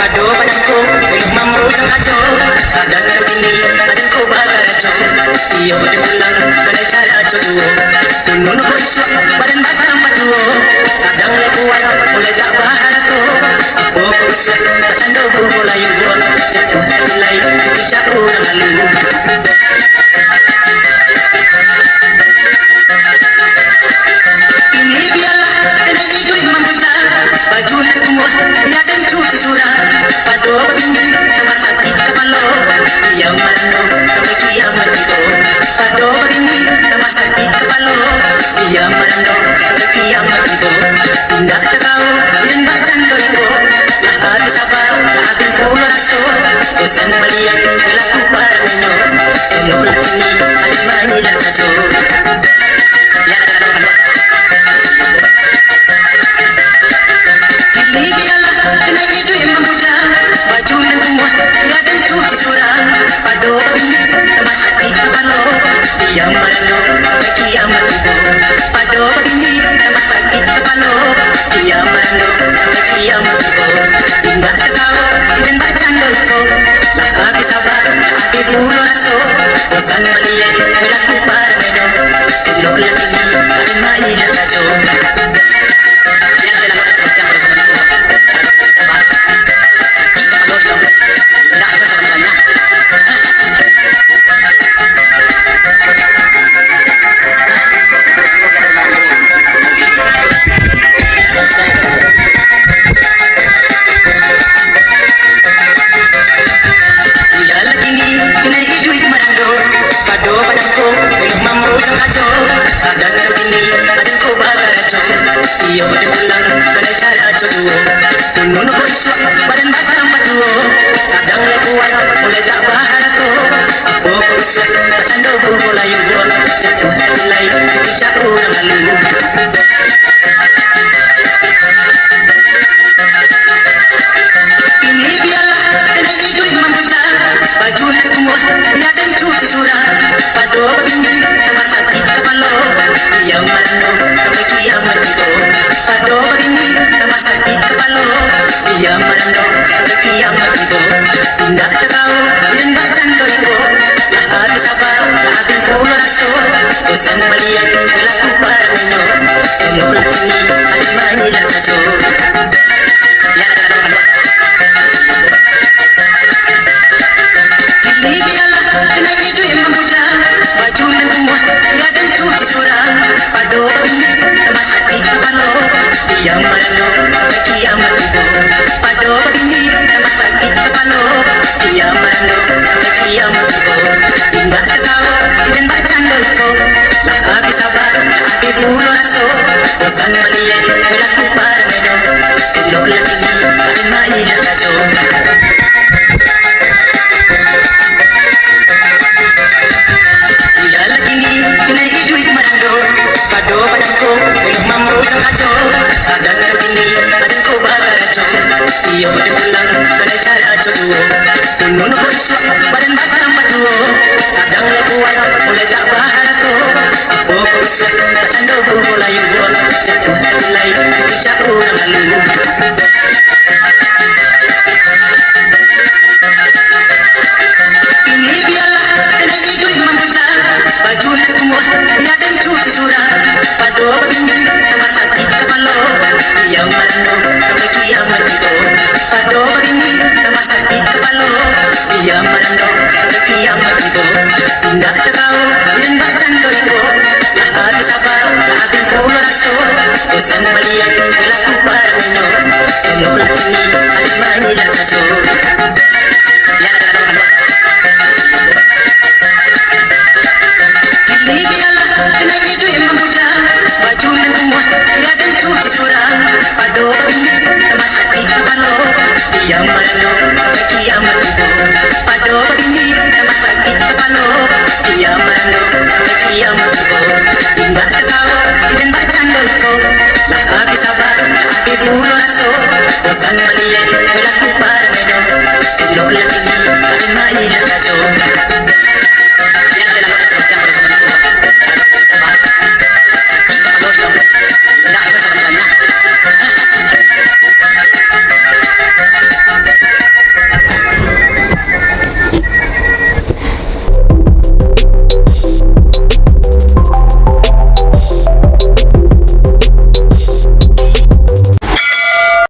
pado badanku belum mampu saja sadar begini adinku bakar aja ia boleh pulang pada cara jodoh tunun kuisu badan batang padu sadang lekuat boleh tak bahar aku apa kuisu cando mulai buat jatuh nilai bijak orang lalu ini biarlah kena hidup memuja baju kumur dia dan cuci surah padu begini tambah sakit kepala yang mana sampai kiamat itu padu begini tambah sakit kepala yang mana sampai kiamat itu tidak tahu dan bacaan doiku lah habis sabar lah habis pula rasul bosan melihat pelaku parmino elok lagi ada mainan saja ya ini biarlah kena hidup yang memuja baju dan kumur dia dan cuci surah padu begini tambah sakit kepala yang mana sampai kiamat itu padu begini tambah sakit kepala yang mana sampai kiamat itu tidak tahu dan bacaan doiku lah habis sabar habis pula rasul bosan melihat pelaku parmino elok lagi ada mainan saja sadar begini adinku bakar aja ia boleh pulang pada cara jodoh tunun kuisu badan batang padu sadang lekuat boleh tak bahar aku apa kuisu cando mulai buat jatuh nilai bijak orang lalu ini biarlah kena hidup memuja baju kumur dia dan cuci surah padu begini tambah sakit kepala yang mana sampai kiamat itu padu begini tambah sakit kepala yang mana sampai kiamat itu tidak tahu dan bacaan doiku lah habis sabar lah habis pula rasul bosan melihat pelaku parmino elok lagi ada mainan saja ya ini biarlah kena hidup yang memuja baju dan kumur dia dan cuci surah padu begini tambah sakit kepala yang mana sampai kiamat itu padu begini tambah sakit kepala yang mana sampai kiamat itu tidak tahu dan bacaan doiku lah habis sabar habis pula rasul bosan melihat pelaku parmino elok lagi ada mainan saja kena hidup merando padu badanku belum mampu saja sadar begini adinku bakar aja ia boleh pulang pada cara jodoh tunun kuisu badan batang padu sadang lekuat boleh tak bahar aku apa kuisu cando mulai buat jatuh nilai bijak orang lalu ini biarlah kena hidup memuja baju kumur dia dan cuci surah padu begini tambah sakit kepala yang mana sampai kiamat itu padu begini tambah sakit kepala yang mana sampai kiamat itu tidak tahu dan bacaan doiku lah habis sabar lah habis pula rasul bosan melihat pelaku parmino elok lagi ada mainan saja ya ini biarlah kena hidup yang memuja baju dan kumur dia dan cuci surah padu begini tambah sakit kepala yang mana sampai kiamat itu padu begini tambah sakit kepala yang mana sampai kiamat itu tidak tahu dan bacaan doiku lah habis sabar habis pula rasul bosan melihat pelaku parmino